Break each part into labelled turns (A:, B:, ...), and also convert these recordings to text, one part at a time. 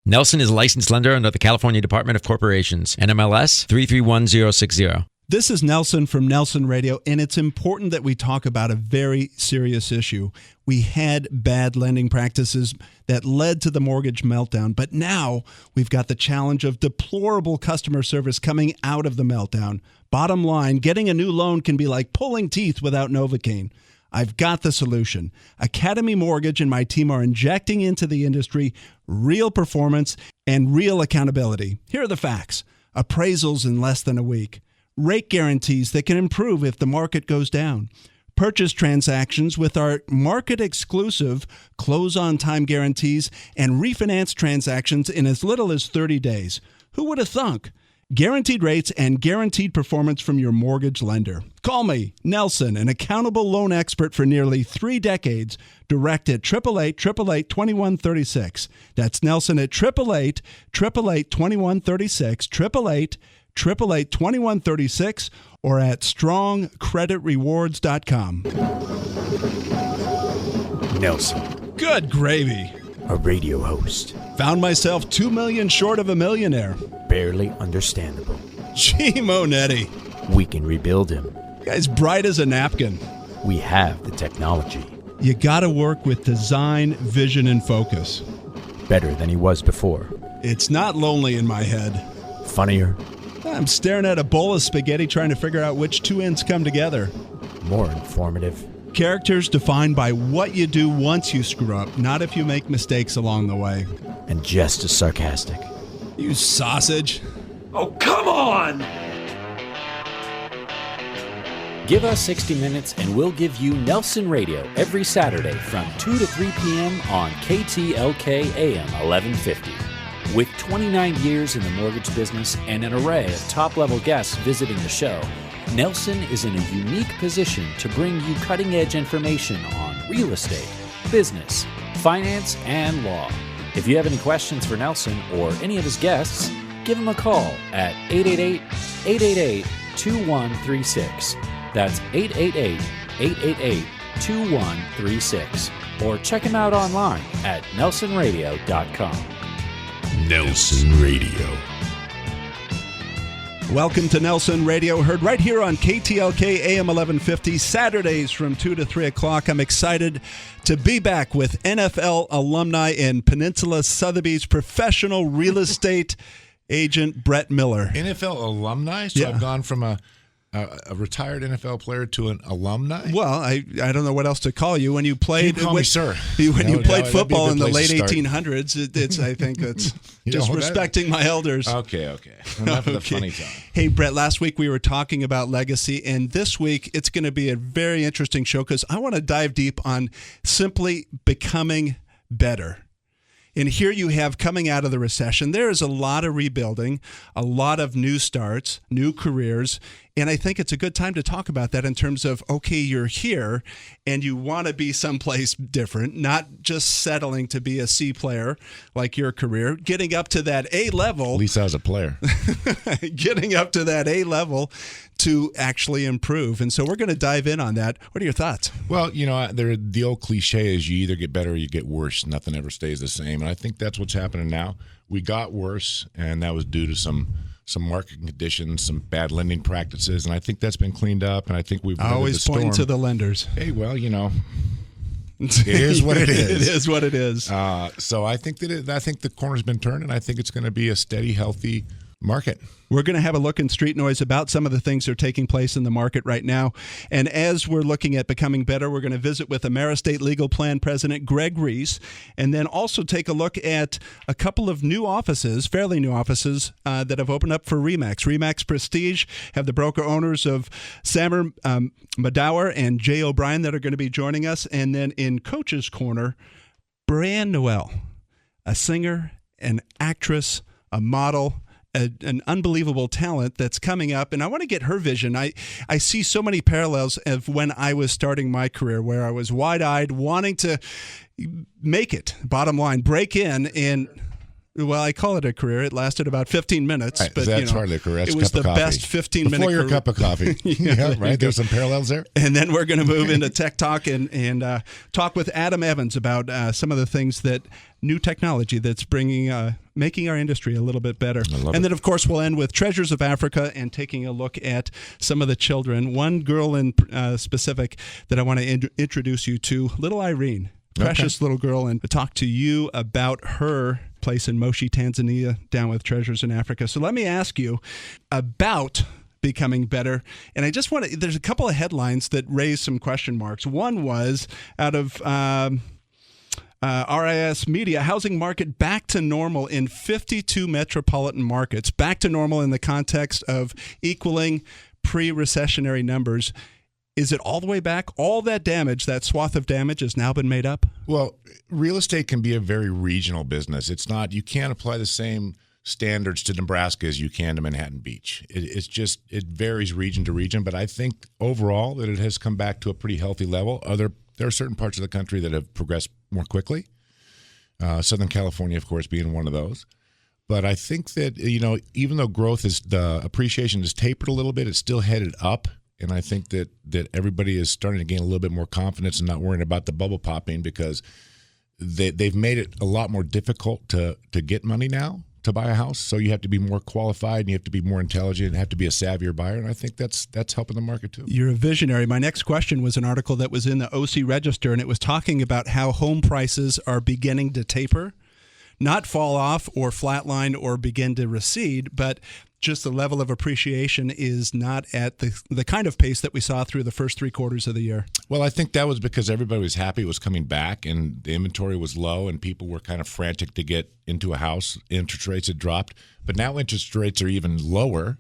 A: Nelson is a licensed lender under the California Department of Corporations, NMLS 331060.
B: This is Nelson from Nelson Radio, and it's important that we talk about a very serious issue. We had bad lending practices that led to the mortgage meltdown, but now we've got the challenge of deplorable customer service coming out of the meltdown. Bottom line, getting a new loan can be like pulling teeth without Novocaine. I've got the solution. Academy Mortgage and my team are injecting into the industry real performance and real accountability. Here are the facts. Appraisals in less than a week. Rate guarantees that can improve if the market goes down. Purchase transactions with our market-exclusive close-on-time guarantees and refinance transactions in as little as 30 days. Who would have thunk? Guaranteed rates and guaranteed performance from your mortgage lender. Call me, Nelson, an accountable loan expert for nearly 3 decades. Direct at 888-888-2136. That's Nelson at 888-888-2136. 888-888-2136 or at strongcreditrewards.com.
C: Nelson.
B: Good gravy.
C: A radio host.
B: Found myself 2 million short of a millionaire.
C: Barely understandable.
B: Gee, Monetti.
C: We can rebuild him.
B: Guy's bright as a napkin.
C: We have the technology.
B: You gotta work with design, vision, and focus.
C: Better than he was before.
B: It's not lonely in my head.
C: Funnier.
B: I'm staring at a bowl of spaghetti trying to figure out which two ends come together.
C: More informative.
B: Characters defined by what you do once you screw up, not if you make mistakes along the way.
C: And just as sarcastic.
B: You sausage.
D: Oh, come on!
E: Give us 60 minutes and we'll give you Nelson Radio every Saturday from 2 to 3 p.m. on KTLK AM 1150. With 29 years in the mortgage business and an array of top-level guests visiting the show, Nelson is in a unique position to bring you cutting-edge information on real estate, business, finance, and law. If you have any questions for Nelson or any of his guests, give him a call at 888-888-2136. That's 888-888-2136. Or check him out online at nelsonradio.com.
F: Nelson Radio.
B: Welcome to Nelson Radio, heard right here on KTLK AM 1150, Saturdays from 2 to 3 o'clock. I'm excited to be back with NFL alumni and Peninsula Sotheby's professional real estate agent, Brett Miller.
F: NFL alumni? So
B: Yeah.
F: I've gone from a retired NFL player to an alumni?
B: Well, I don't know what else to call you. When you played,
F: Call me sir.
B: When you played
F: that'd be a
B: football
F: good
B: in the
F: place
B: late
F: to start.
B: 1800s, it's I think it's just
F: know,
B: respecting my elders.
F: Okay. Enough of the funny talk.
B: Hey, Brett, last week we were talking about legacy, and this week it's going to be a very interesting show because I want to dive deep on simply becoming better. And here you have, coming out of the recession, there is a lot of rebuilding, a lot of new starts, new careers. And I think it's a good time to talk about that in terms of, okay, you're here and you want to be someplace different, not just settling to be a C player like your career, getting up to that A level.
F: At least I was a player.
B: Getting up to that A level to actually improve. And so we're going to dive in on that. What are your thoughts?
F: Well, the old cliche is you either get better or you get worse. Nothing ever stays the same. And I think that's what's happening now. We got worse, and that was due to some market conditions, some bad lending practices, and I think that's been cleaned up, and I think we've
B: always pointing to the lenders.
F: Hey, well, it is what it is.
B: It is what it is.
F: So I think the corner's been turned, and I think it's going to be a steady, healthy market.
B: We're going to have a look in Street Noise about some of the things that are taking place in the market right now. And as we're looking at becoming better, we're going to visit with AmeriEstate Legal Plan President Greg Reese, and then also take a look at a couple of new offices, fairly new offices, that have opened up for ReMax. ReMax Prestige have the broker owners of Sammer Mudawar and Jay O'Brien that are going to be joining us. And then in Coach's Corner, Breyanne Noelle, a singer, an actress, a model, an unbelievable talent that's coming up, and I want to get her vision. I see so many parallels of when I was starting my career, where I was wide-eyed, wanting to make it, bottom line, break in, and well, I call it a career. It lasted about 15 minutes.
F: Right,
B: but
F: that's hardly a career. That's
B: it was the
F: cup of coffee.
B: best 15-minute
F: Before your
B: career.
F: cup of coffee. Yeah, right? There's some parallels there.
B: And then we're going to move into Tech Talk and talk with Adam Evans about some of the things that new technology that's making our industry a little bit better. And then, of course, we'll end with Treasures of Africa and taking a look at some of the children. One girl in specific that I want to introduce you to, little Irene. Precious little girl, and talk to you about her place in Moshi, Tanzania, down with Treasures in Africa. So let me ask you about becoming better. And I just want to, there's a couple of headlines that raise some question marks. One was out of RIS Media, housing market back to normal in 52 metropolitan markets. Back to normal in the context of equaling pre-recessionary numbers. Is it all the way back? All that damage, that swath of damage has now been made up?
F: Well, real estate can be a very regional business. It's not, you can't apply the same standards to Nebraska as you can to Manhattan Beach. It varies region to region, but I think overall that it has come back to a pretty healthy level. There are certain parts of the country that have progressed more quickly. Southern California, of course, being one of those. But I think that, even though the appreciation is tapered a little bit, it's still headed up. And I think that everybody is starting to gain a little bit more confidence and not worrying about the bubble popping, because they've made it a lot more difficult to get money now to buy a house. So you have to be more qualified and you have to be more intelligent and have to be a savvier buyer. And I think that's helping the market too.
B: You're a visionary. My next question was an article that was in the OC Register, and it was talking about how home prices are beginning to taper, not fall off or flatline or begin to recede, but just the level of appreciation is not at the kind of pace that we saw through the first 3 quarters of the year.
F: Well, I think that was because everybody was happy it was coming back and the inventory was low and people were kind of frantic to get into a house. Interest rates had dropped, but now interest rates are even lower.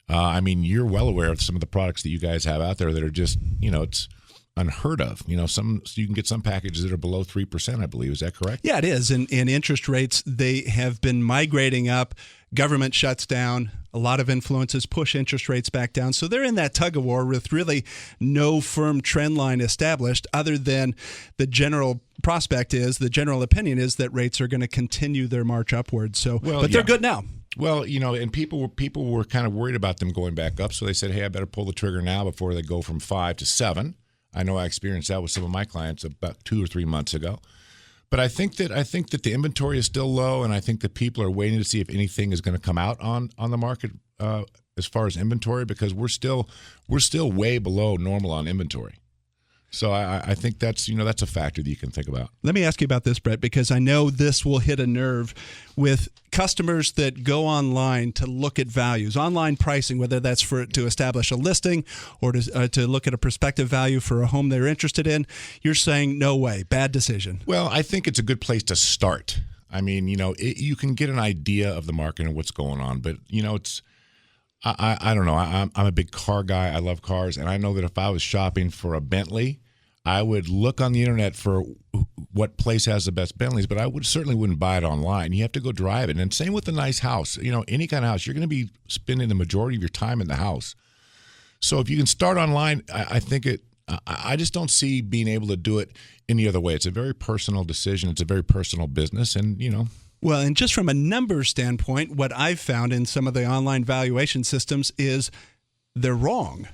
F: You're well aware of some of the products that you guys have out there that are just, it's unheard of. You can get some packages that are below 3%, I believe. Is that correct?
B: Yeah, it is. And interest rates, they have been migrating up. Government shuts down. A lot of influences push interest rates back down. So they're in that tug of war with really no firm trend line established, other than the general opinion is that rates are going to continue their march upwards. So, they're good now.
F: Well, and people were kind of worried about them going back up. So they said, hey, I better pull the trigger now before they go from 5 to 7. I know I experienced that with some of my clients about 2 or 3 months ago. But I think that the inventory is still low, and I think that people are waiting to see if anything is going to come out on the market as far as inventory, because we're still way below normal on inventory. So I think that's a factor that you can think about.
B: Let me ask you about this, Brett, because I know this will hit a nerve with customers that go online to look at values, online pricing, whether that's to establish a listing or to look at a prospective value for a home they're interested in. You're saying no way, bad decision.
F: Well, I think it's a good place to start. You can get an idea of the market and what's going on, but I don't know. I'm a big car guy. I love cars, and I know that if I was shopping for a Bentley, I would look on the internet for what place has the best Bentleys, but I certainly wouldn't buy it online. You have to go drive it. And same with a nice house. Any kind of house, you're going to be spending the majority of your time in the house. So if you can start online, I just don't see being able to do it any other way. It's a very personal decision. It's a very personal business, and
B: Well, and just from a numbers standpoint, what I've found in some of the online valuation systems is they're wrong.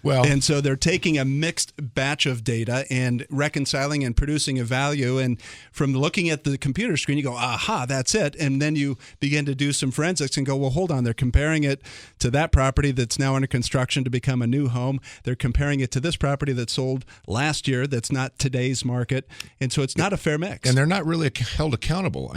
F: Well,
B: and so they're taking a mixed batch of data and reconciling and producing a value. And from looking at the computer screen, you go, aha, that's it. And then you begin to do some forensics and go, well, hold on. They're comparing it to that property that's now under construction to become a new home. They're comparing it to this property that sold last year that's not today's market. And so it's not a fair mix.
F: And they're not really held accountable.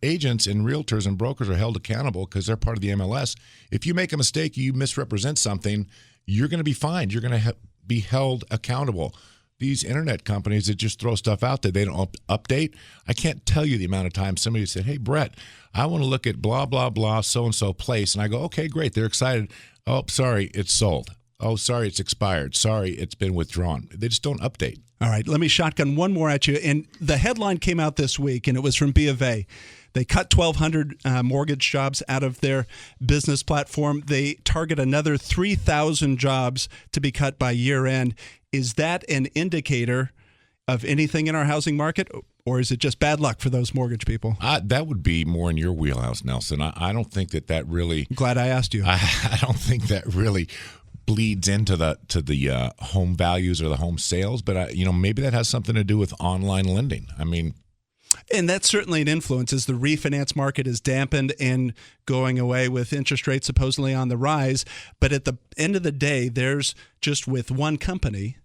F: Agents and realtors and brokers are held accountable because they're part of the MLS. If you make a mistake, you misrepresent something, you're going to be fined. You're going to be held accountable. These internet companies that just throw stuff out there, they don't update. I can't tell you the amount of times somebody said, hey, Brett, I want to look at blah, blah, blah, so-and-so place. And I go, okay, great. They're excited. Oh, sorry, it's sold. Oh, sorry, it's expired. Sorry, it's been withdrawn. They just don't update.
B: All right, let me shotgun one more at you. And the headline came out this week, and it was from B of A. They cut 1,200 mortgage jobs out of their business platform. They target another 3,000 jobs to be cut by year end. Is that an indicator of anything in our housing market, or is it just bad luck for those mortgage people?
F: That would be more in your wheelhouse, Nelson. I don't think that really.
B: I'm glad I asked you.
F: I don't think that really bleeds into the home values or the home sales, but maybe that has something to do with online lending.
B: And that's certainly an influence as the refinance market is dampened and going away with interest rates supposedly on the rise. But at the end of the day, there's just with one company,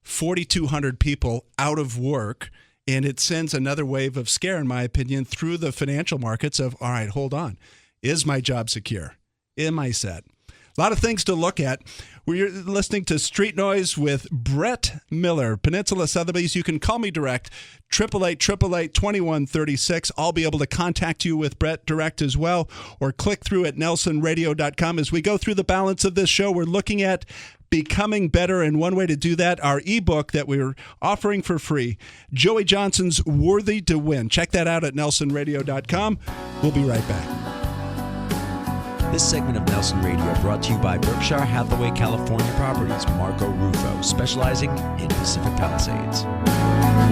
B: 4,200 people out of work. And it sends another wave of scare, in my opinion, through the financial markets of, all right, hold on. Is my job secure? Am I set? A lot of things to look at. We're listening to Street Noise with Brett Miller, Peninsula Sotheby's. You can call me direct, 888-888-2136. I'll be able to contact you with Brett direct as well, or click through at nelsonradio.com. As we go through the balance of this show, we're looking at becoming better, and one way to do that, our ebook that we're offering for free, Joey Johnson's Worthy to Win. Check that out at nelsonradio.com. We'll be right back.
A: This segment of Nelson Radio brought to you by Berkshire Hathaway California Properties, Marco Rufo, specializing in Pacific Palisades.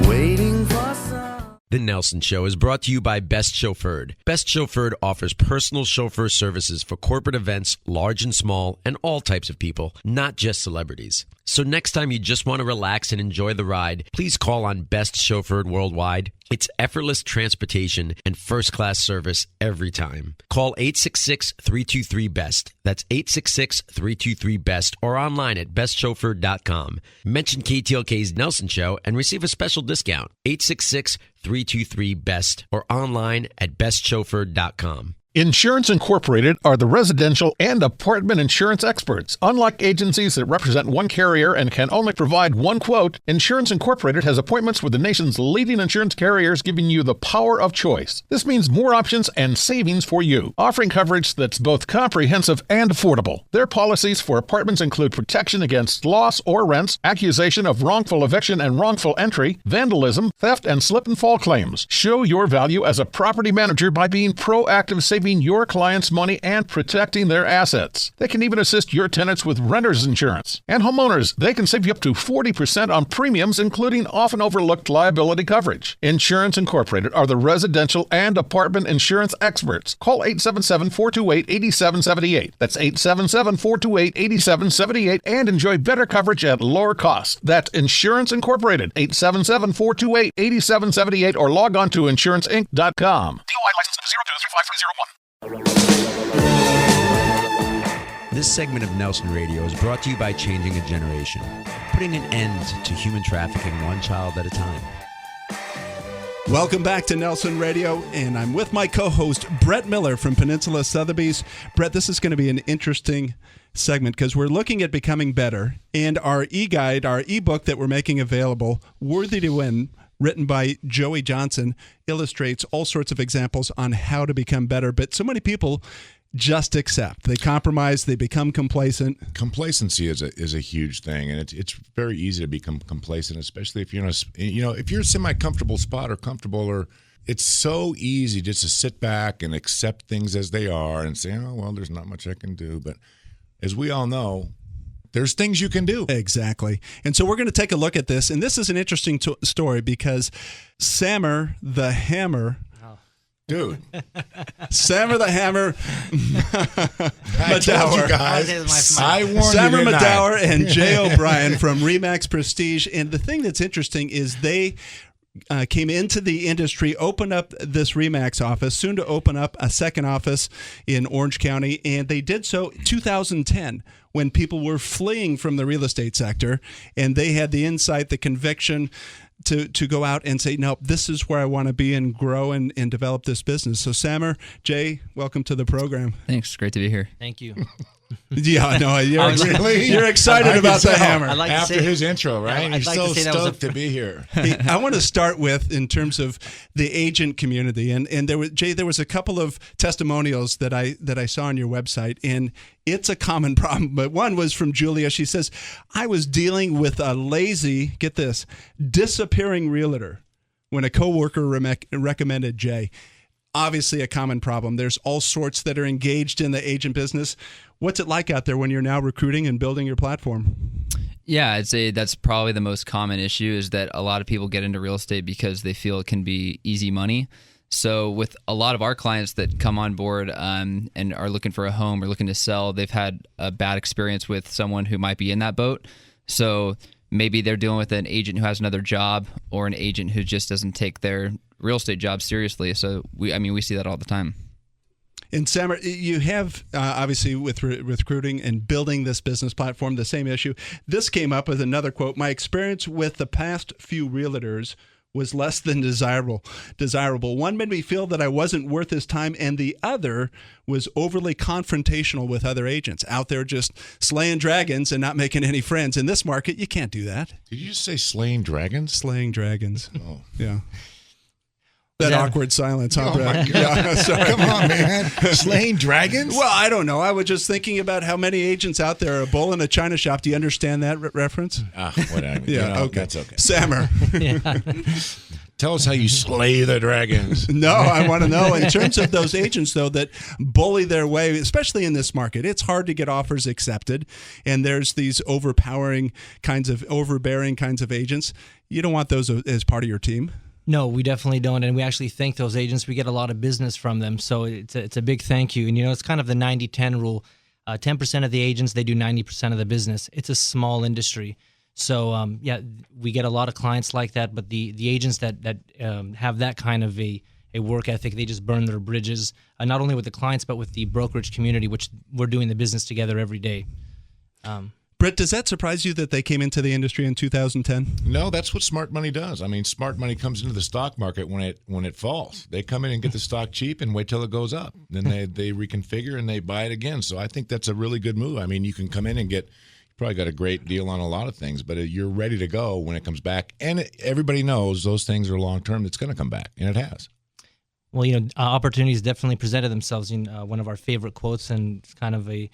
G: Waiting for some.
A: The Nelson Show is brought to you by Best Chauffeured. Best Chauffeured offers personal chauffeur services for corporate events, large and small, and all types of people, not just celebrities. So next time you just want to relax and enjoy the ride, please call on Best Chauffeured Worldwide. It's effortless transportation and first-class service every time. Call 866-323-BEST. That's 866-323-BEST or online at bestchauffeured.com. Mention KTLK's Nelson Show and receive a special discount. 866-323-BEST or online at bestchauffeured.com.
H: Insurance Incorporated are the residential and apartment insurance experts. Unlike agencies that represent one carrier and can only provide one quote, Insurance Incorporated has appointments with the nation's leading insurance carriers, giving you the power of choice. This means more options and savings for you, offering coverage that's both comprehensive and affordable. Their policies for apartments include protection against loss or rents, accusation of wrongful eviction and wrongful entry, vandalism, theft, and slip and fall claims. Show your value as a property manager by being proactive, saving your clients' money and protecting their assets. They can even assist your tenants with renter's insurance. And homeowners, they can save you up to 40% on premiums, including often overlooked liability coverage. Insurance Incorporated are the residential and apartment insurance experts. Call 877-428-8778. That's 877-428-8778 and enjoy better coverage at lower cost. That's Insurance Incorporated, 877-428-8778 or log on to insuranceinc.com.
G: DOI license number 023531.
A: This segment of Nelson Radio is brought to you by Changing a Generation, putting an end to human trafficking one child at a time.
B: Welcome back to Nelson Radio, and I'm with my co-host, Brett Miller from Peninsula Sotheby's. Brett, this is going to be an interesting segment because we're looking at becoming better, and our e-guide, our e-book that we're making available, Worthy to Win, written by Joey Johnson, illustrates all sorts of examples on how to become better. But so many people just accept. They compromise. They become complacent.
F: Complacency is a huge thing, and it's very easy to become complacent, especially if you're in if you're a semi-comfortable spot or comfortable, or it's so easy just to sit back and accept things as they are and say, oh well, there's not much I can do. But as we all know, there's things you can do.
B: Exactly. And so we're going to take a look at this. And this is an interesting story because Sammer the Hammer.
F: Dude.
B: Sammer the Hammer
F: Mudawar. I warned
B: Sammer
F: you
B: Mudawar and Jay O'Brien from ReMax Prestige. And the thing that's interesting is they came into the industry, opened up this ReMax office, soon to open up a second office in Orange County. And they did so 2010 when people were fleeing from the real estate sector. And they had the insight, the conviction to go out and say, no, this is where I want to be and grow and develop this business. So Sammer, Jay, welcome to the program.
I: Thanks. Great to be here.
J: Thank you.
B: Yeah, no,
F: really?
B: You're excited about the hammer.
J: I'd like
F: After
J: to say,
F: his intro, right?
J: I'd
F: You're
J: like
F: so
J: to say that
F: stoked to be here.
B: I want to start with in terms of the agent community, and there was Jay. There was a couple of testimonials that I saw on your website, and it's a common problem. But one was from Julia. She says, "I was dealing with a lazy, get this, disappearing realtor when a coworker recommended Jay." Obviously a common problem. There's all sorts that are engaged in the agent business. What's it like out there when you're now recruiting and building your platform?
I: Yeah, I'd say that's probably the most common issue is that a lot of people get into real estate because they feel it can be easy money. So with a lot of our clients that come on board and are looking for a home or looking to sell, they've had a bad experience with someone who might be in that boat. So maybe they're dealing with an agent who has another job or an agent who just doesn't take their real estate job seriously. So we see that all the time.
B: And Samer, you have obviously with recruiting and building this business platform, the same issue. This came up with another quote. My experience with the past few realtors was less than desirable. One made me feel that I wasn't worth his time, and the other was overly confrontational with other agents out there just slaying dragons and not making any friends. In this market, you can't do that.
F: Did you just say slaying dragons?
B: Slaying dragons.
F: Oh.
B: Yeah. That awkward silence, huh,
F: Oh,
B: Brett?
F: my God.
B: Yeah, sorry.
F: Come on, man. Slaying dragons?
B: Well, I don't know. I was just thinking about how many agents out there are a bull in a china shop. Do you understand that reference?
F: Whatever.
B: Yeah, okay.
F: That's okay.
B: Samer.
F: Tell us how you slay the dragons.
B: No, I want to know. In terms of those agents, though, that bully their way, especially in this market, it's hard to get offers accepted. And there's these overbearing kinds of agents. You don't want those as part of your team.
J: No, we definitely don't, and we actually thank those agents. We get a lot of business from them, so it's a big thank you. And it's kind of the 90-10 rule. 10% of the agents, they do 90% of the business. It's a small industry, so we get a lot of clients like that. But the agents that have that kind of a work ethic, they just burn their bridges, not only with the clients but with the brokerage community, which we're doing the business together every day.
B: Britt, does that surprise you that they came into the industry in 2010?
F: No, that's what smart money does. I mean, smart money comes into the stock market when it falls. They come in and get the stock cheap and wait till it goes up. Then they reconfigure and they buy it again. So I think that's a really good move. I mean, you can come in and you probably got a great deal on a lot of things, but you're ready to go when it comes back. And everybody knows those things are long term. It's going to come back, and it has.
J: Well, opportunities definitely presented themselves. One of our favorite quotes, and it's kind of a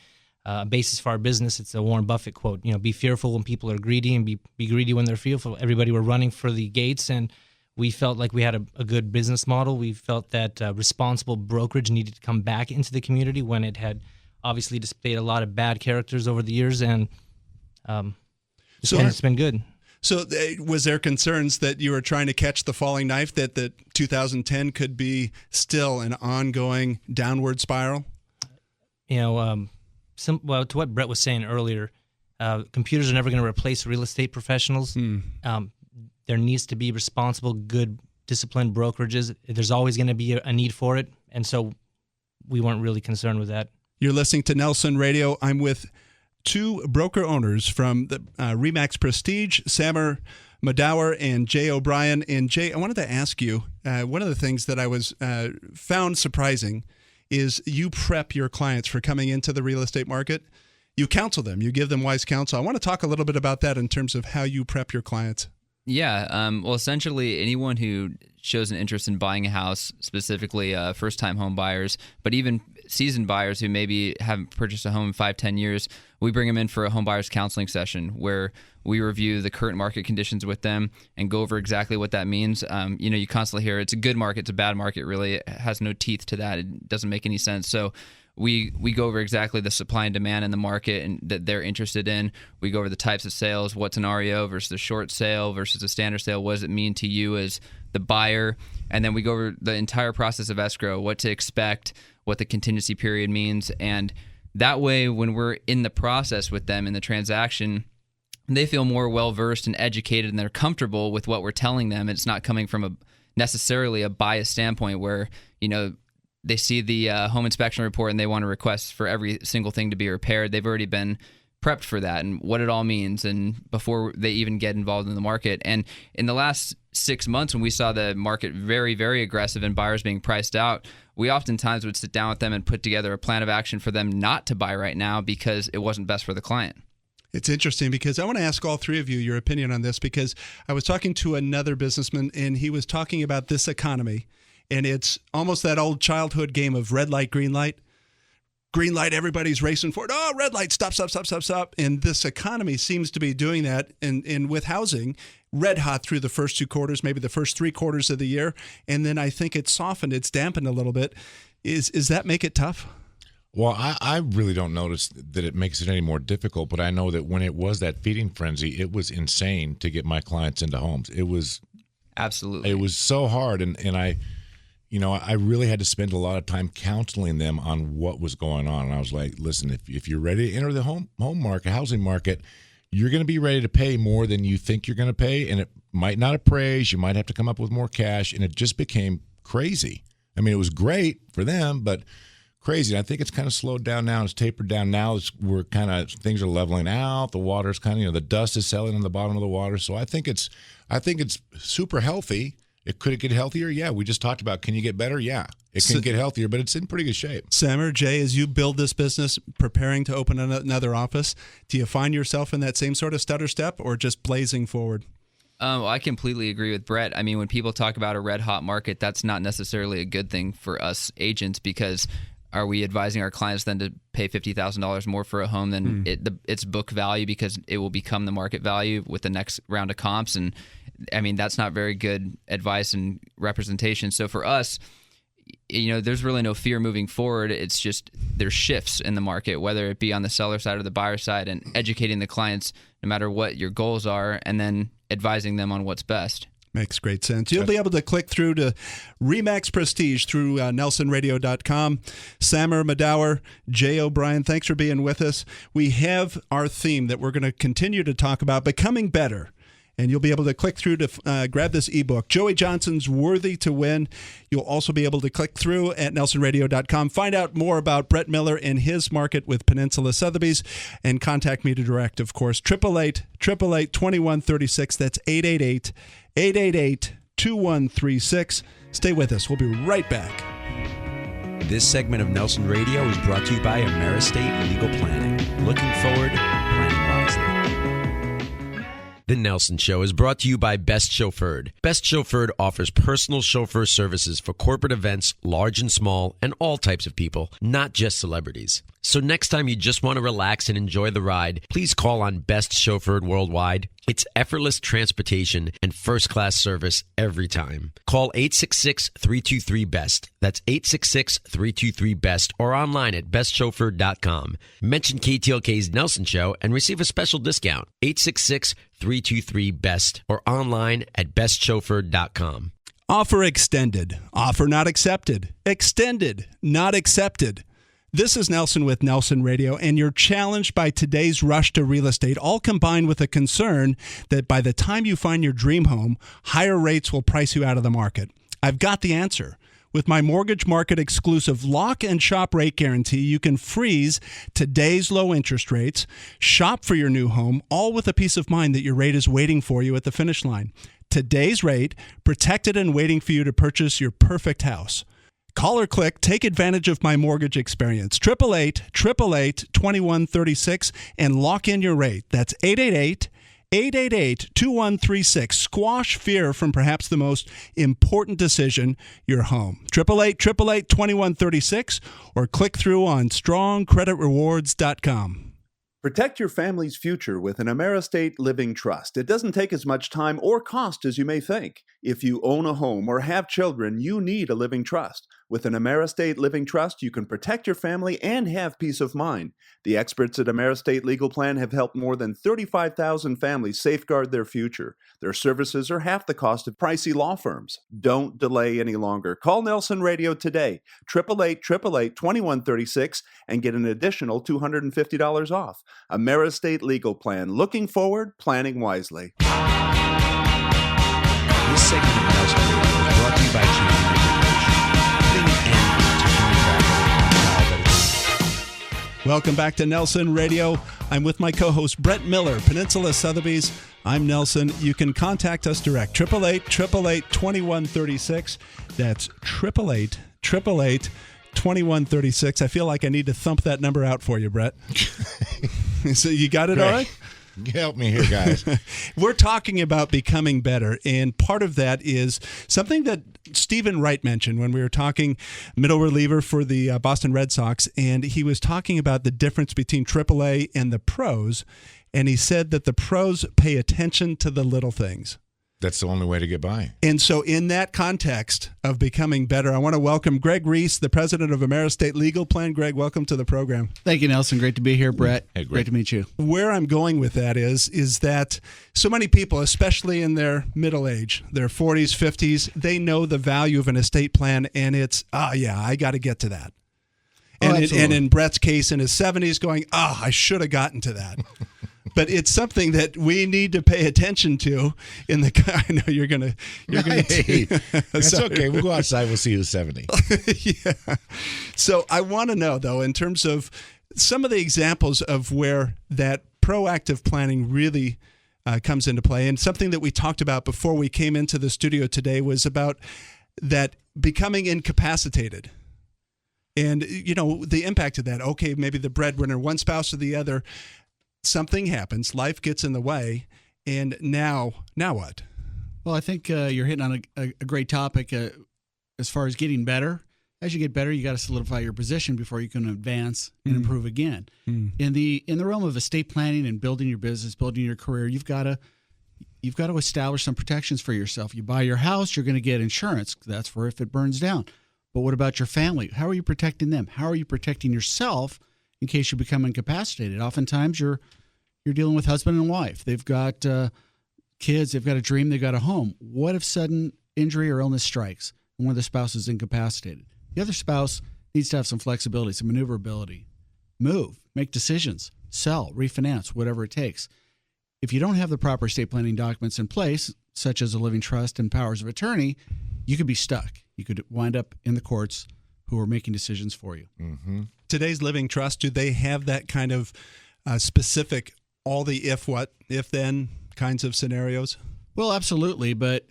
J: basis for our business. It's a Warren Buffett quote. Be fearful when people are greedy, and be greedy when they're fearful. Everybody were running for the gates, and we felt like we had a good business model. We felt that responsible brokerage needed to come back into the community when it had obviously displayed a lot of bad characters over the years, and it's been good.
B: So was there concerns that you were trying to catch the falling knife, that 2010 could be still an ongoing downward spiral?
J: Well, to what Brett was saying earlier, computers are never going to replace real estate professionals. There needs to be responsible, good, disciplined brokerages. There's always going to be a need for it, and so we weren't really concerned with that.
B: You're listening to Nelson Radio. I'm with two broker owners from the ReMax Prestige, Samer Mudawar and Jay O'Brien. And Jay, I wanted to ask you, one of the things that I was found surprising is you prep your clients for coming into the real estate market. You counsel them. You give them wise counsel. I want to talk a little bit about that in terms of how you prep your clients.
I: Yeah. Well, essentially, anyone who shows an interest in buying a house, specifically first-time home buyers, but even seasoned buyers who maybe haven't purchased a home in 5-10 years, we bring them in for a home buyers counseling session where we review the current market conditions with them and go over exactly what that means. You constantly hear it's a good market, it's a bad market. Really, it has no teeth to that. It doesn't make any sense. So we go over exactly the supply and demand in the market and that they're interested in. We go over the types of sales, what's an REO versus a short sale versus a standard sale. What does it mean to you as the buyer? And then we go over the entire process of escrow, what to expect, what the contingency period means. And that way, when we're in the process with them in the transaction, they feel more well-versed and educated, and they're comfortable with what we're telling them. It's not coming from necessarily a biased standpoint where, they see the home inspection report and they want to request for every single thing to be repaired. They've already been prepped for that and what it all means, and before they even get involved in the market. And in the last 6 months, when we saw the market very, very aggressive and buyers being priced out, we oftentimes would sit down with them and put together a plan of action for them not to buy right now because it wasn't best for the client.
B: It's interesting because I want to ask all three of you your opinion on this, because I was talking to another businessman and he was talking about this economy. And it's almost that old childhood game of red light, green light. Green light, everybody's racing for it. Oh, red light, stop. And this economy seems to be doing that. And with housing, red hot through the first 2 quarters, maybe the first 3 quarters of the year. And then I think it's softened, it's dampened a little bit. Is that make it tough?
F: Well, I really don't notice that it makes it any more difficult, but I know that when it was that feeding frenzy, it was insane to get my clients into homes. It was
I: absolutely.
F: It was so hard, and I really had to spend a lot of time counseling them on what was going on. And I was like, listen, if you're ready to enter the home market, housing market, you're going to be ready to pay more than you think you're going to pay, and it might not appraise. You might have to come up with more cash, and it just became crazy. I mean, it was great for them, but crazy. And I think it's kind of slowed down now. It's tapered down now. Things are leveling out. The water's kind of, the dust is settling on the bottom of the water. So I think it's super healthy. Could it get healthier? Yeah. We just talked about, can you get better? Yeah. It can get healthier, but it's in pretty good shape.
B: Samer, Jay, as you build this business, preparing to open another office, do you find yourself in that same sort of stutter step or just blazing forward?
I: Well, I completely agree with Brett. I mean, when people talk about a red hot market, that's not necessarily a good thing for us agents, because are we advising our clients then to pay $50,000 more for a home than its book value, because it will become the market value with the next round of comps? And I mean, that's not very good advice and representation. So for us, there's really no fear moving forward. It's just there's shifts in the market, whether it be on the seller side or the buyer side, and educating the clients no matter what your goals are, and then advising them on what's best.
B: Makes great sense. You'll be able to click through to ReMax Prestige through NelsonRadio.com. Samer, Mudawar, Jay O'Brien, thanks for being with us. We have our theme that we're going to continue to talk about, Becoming Better. And you'll be able to click through to grab this ebook, Joey Johnson's Worthy to Win. You'll also be able to click through at NelsonRadio.com, find out more about Brett Miller and his market with Peninsula Sotheby's, and contact me to direct, of course. 888-888-2136. That's 888-888-2136. Stay with us. We'll be right back.
A: This segment of Nelson Radio is brought to you by AmeriEstate Legal Planning. Looking forward, planning wisely. The Nelson Show is brought to you by Best Chauffeured. Best Chauffeured offers personal chauffeur services for corporate events, large and small, and all types of people, not just celebrities. So next time you just want to relax and enjoy the ride, please call on Best Chauffeured Worldwide. It's effortless transportation and first-class service every time. Call 866-323-BEST. That's 866-323-BEST, or online at bestchauffeured.com. Mention KTLK's Nelson Show and receive a special discount. 866-323-BEST, or online at bestchauffeured.com.
B: Offer extended. Offer not accepted. Extended. Not accepted. This is Nelson with Nelson Radio, and you're challenged by today's rush to real estate, all combined with a concern that by the time you find your dream home, higher rates will price you out of the market. I've got the answer. With my Mortgage Market exclusive lock and shop rate guarantee, you can freeze today's low interest rates, shop for your new home, all with a peace of mind that your rate is waiting for you at the finish line. Today's rate, protected and waiting for you to purchase your perfect house. Call or click, take advantage of my mortgage experience. 888-888-2136 and lock in your rate. That's 888-888-2136. Squash fear from perhaps the most important decision, your home. 888-888-2136 or click through on strongcreditrewards.com.
K: Protect your family's future with an AmeriEstate Living Trust. It doesn't take as much time or cost as you may think. If you own a home or have children, you need a living trust. With an AmeriEstate Living Trust, you can protect your family and have peace of mind. The experts at AmeriEstate Legal Plan have helped more than 35,000 families safeguard their future. Their services are half the cost of pricey law firms. Don't delay any longer. Call Nelson Radio today, 888-888-2136, and get an additional $250 off. AmeriEstate Legal Plan. Looking forward, planning wisely.
A: This segment of Nelson Radio is brought to you by Champion.
B: Welcome back to Nelson Radio. I'm with my co-host Brett Miller, Peninsula Sotheby's. I'm Nelson. You can contact us direct, 888-888-2136. That's 888-888-2136. I feel like I need to thump that number out for you, Brett. So you got it all right?
F: Help me here, guys.
B: We're talking about becoming better, and part of that is something that Stephen Wright mentioned when we were talking middle reliever for the Boston Red Sox, and he was talking about the difference between AAA and the pros, and he said that the pros pay attention to the little things.
F: That's the only way to get by.
B: And so in that context of becoming better, I want to welcome Greg Reese, the president of AmeriEstate Legal Plan. Greg, welcome to the program.
L: Thank you, Nelson. Great to be here, Brett.
F: Hey,
L: great to meet you.
B: Where I'm going with that is that so many people, especially in their middle age, their 40s, 50s, they know the value of an estate plan, and it's, I got to get to that. And in Brett's case, in his 70s, going, I should have gotten to that. but it's something that we need to pay attention to. I know you're gonna.
F: That's okay. We'll go outside. We'll see who's 70.
B: Yeah. So I want to know, though, in terms of some of the examples of where that proactive planning really comes into play, and something that we talked about before we came into the studio today was about that becoming incapacitated. And, the impact of that, okay, maybe the breadwinner, one spouse or the other, something happens, life gets in the way, and now what?
L: Well, I think you're hitting on a great topic as far as getting better. As you get better, you got to solidify your position before you can advance and improve again. In the realm of estate planning and building your business, building your career, you've got to establish some protections for yourself. You buy your house, you're going to get insurance. That's for if it burns down. But what about your family? How are you protecting them? How are you protecting yourself in case you become incapacitated? Oftentimes, you're dealing with husband and wife. They've got kids. They've got a dream. They've got a home. What if sudden injury or illness strikes and one of the spouses is incapacitated? The other spouse needs to have some flexibility, some maneuverability. Move, make decisions, sell, refinance, whatever it takes. If you don't have the proper estate planning documents in place, such as a living trust and powers of attorney, you could be stuck. You could wind up in the courts who are making decisions for you.
F: Mm-hmm.
B: Today's living trust, do they have that kind of specific, all the if, what, if, then kinds of scenarios?
L: Well, absolutely. But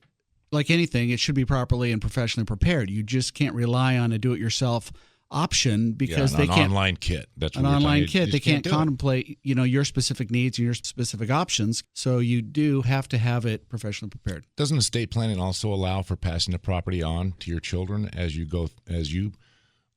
L: like anything, it should be properly and professionally prepared. You just can't rely on a do-it-yourself option because they can't.
F: An online kit. That's
L: an online kit. They can't contemplate, your specific needs and your specific options. So you do have to have it professionally prepared.
F: Doesn't estate planning also allow for passing the property on to your children as you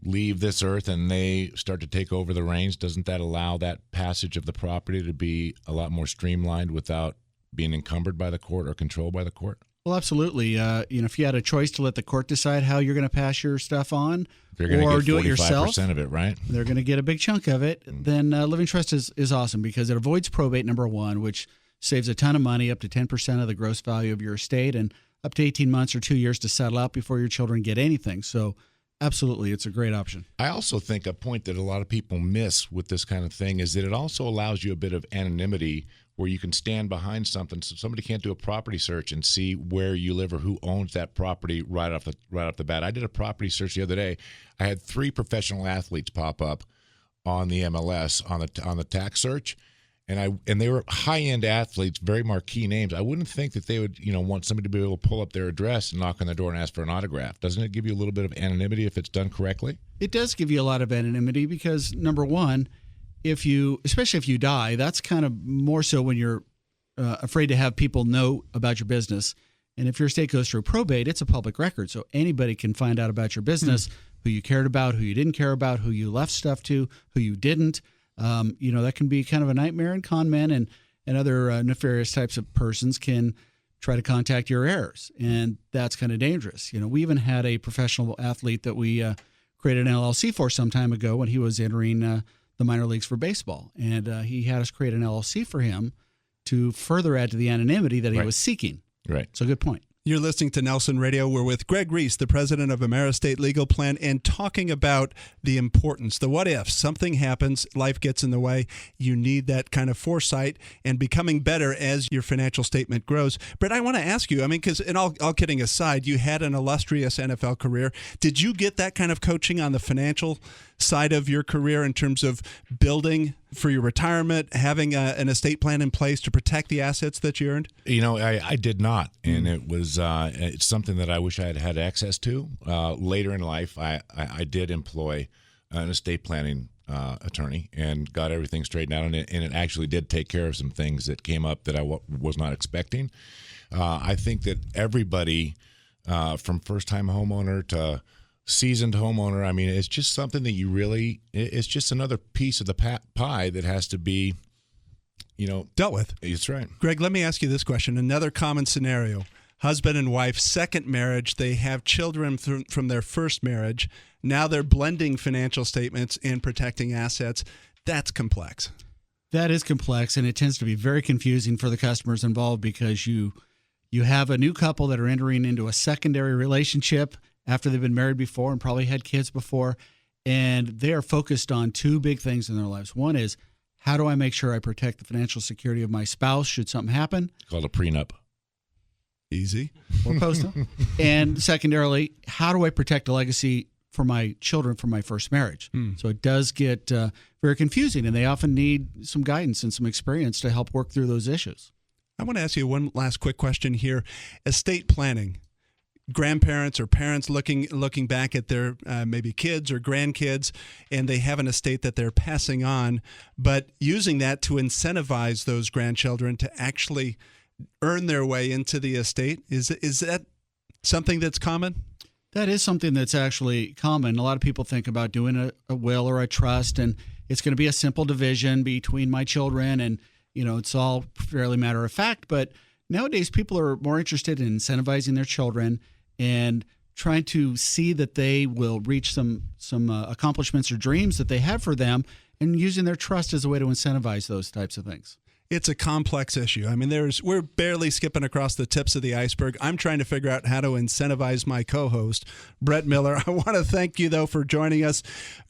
F: leave this earth and they start to take over the reins? Doesn't that allow that passage of the property to be a lot more streamlined without being encumbered by the court or controlled by the court?
L: Well, absolutely. If you had a choice to let the court decide how you're going to pass your stuff on,
F: or
L: do it yourself,
F: 45% of it, right?
L: They're going to get a big chunk of it. Then living trust is awesome because it avoids probate, number one, which saves a ton of money, up to 10% of the gross value of your estate, and up to 18 months or 2 years to settle out before your children get anything. So absolutely, it's a great option.
F: I also think a point that a lot of people miss with this kind of thing is that it also allows you a bit of anonymity where you can stand behind something so somebody can't do a property search and see where you live or who owns that property right off the bat. I did a property search the other day. I had 3 professional athletes pop up on the MLS on the tax search, and they were high-end athletes, very marquee names. I wouldn't think that they would want somebody to be able to pull up their address and knock on their door and ask for an autograph. Doesn't it give you a little bit of anonymity if it's done correctly?
L: It does give you a lot of anonymity because, number one, especially if you die, that's kind of more so when you're afraid to have people know about your business. And if your estate goes through probate, it's a public record. So anybody can find out about your business, who you cared about, who you didn't care about, who you left stuff to, who you didn't. That can be kind of a nightmare, and con men and other nefarious types of persons can try to contact your heirs. And that's kind of dangerous. We even had a professional athlete that we created an LLC for some time ago when he was entering the minor leagues for baseball. And he had us create an LLC for him to further add to the anonymity that he was seeking.
F: Right.
L: So good point.
B: You're listening to Nelson Radio. We're with Greg Reese, the president of AmeriEstate Legal Plan, and talking about the importance, the what if. Something happens, life gets in the way. You need that kind of foresight and becoming better as your financial statement grows. Brett, I want to ask you, because, and all kidding aside, you had an illustrious NFL career. Did you get that kind of coaching on the financial side of your career in terms of building for your retirement, having an estate plan in place to protect the assets that you earned?
F: I did not, and it was it's something that I wish I had had access to. Later in life, I did employ an estate planning attorney and got everything straightened out, and it actually did take care of some things that came up that I was not expecting. I think that everybody, from first-time homeowner to seasoned homeowner, it's just something that it's just another piece of the pie that has to be,
B: dealt with.
F: That's right.
B: Greg, let me ask you this question. Another common scenario, husband and wife, second marriage, they have children from their first marriage. Now they're blending financial statements and protecting assets. That's complex.
L: That is complex, and it tends to be very confusing for the customers involved because you have a new couple that are entering into a secondary relationship after they've been married before and probably had kids before, and they are focused on 2 big things in their lives. One is, how do I make sure I protect the financial security of my spouse should something happen?
F: It's called a prenup.
B: Easy.
L: Or postal. And secondarily, how do I protect a legacy for my children from my first marriage? So it does get very confusing, and they often need some guidance and some experience to help work through those issues.
B: I want to ask you one last quick question here. Estate planning. Grandparents or parents looking back at their maybe kids or grandkids, and they have an estate that they're passing on, but using that to incentivize those grandchildren to actually earn their way into the estate. Is that something that's common?
L: That is something that's actually common. A lot of people think about doing a will or a trust, and it's going to be a simple division between my children, and it's all fairly matter of fact. But nowadays, people are more interested in incentivizing their children and trying to see that they will reach some accomplishments or dreams that they have for them, and using their trust as a way to incentivize those types of things.
B: It's a complex issue. I mean, we're barely skipping across the tips of the iceberg. I'm trying to figure out how to incentivize my co-host, Brett Miller. I want to thank you, though, for joining us.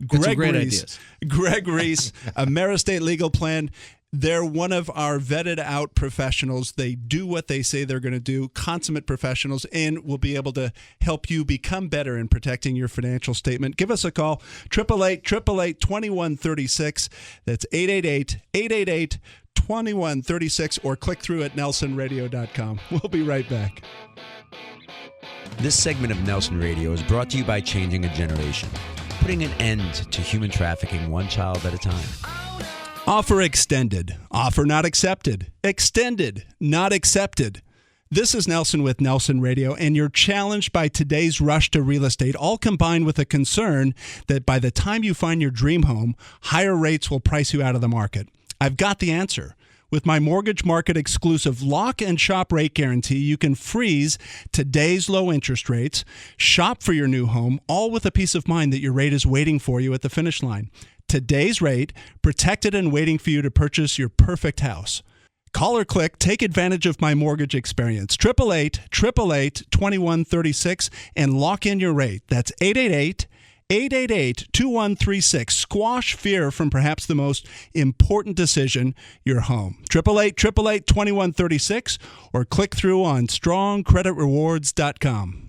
B: Greg Reese, AmeriEstate Legal Plan. They're one of our vetted out professionals. They do what they say they're going to do, consummate professionals, and will be able to help you become better in protecting your financial statement. Give us a call, 888-888-2136. That's 888-888-2136, or click through at nelsonradio.com. We'll be right back.
A: This segment of Nelson Radio is brought to you by Changing a Generation, putting an end to human trafficking one child at a time.
B: Offer extended. Offer not accepted. Extended. Not accepted. This is Nelson with Nelson Radio, and you're challenged by today's rush to real estate, all combined with a concern that by the time you find your dream home, higher rates will price you out of the market. I've got the answer. With my mortgage market exclusive lock and shop rate guarantee, you can freeze today's low interest rates, shop for your new home, all with a peace of mind that your rate is waiting for you at the finish line. Today's rate, protected and waiting for you to purchase your perfect house. Call or click, take advantage of my mortgage experience. 888-888-2136 and lock in your rate. That's 888-888-2136. Squash fear from perhaps the most important decision, your home. 888-888-2136 or click through on strongcreditrewards.com.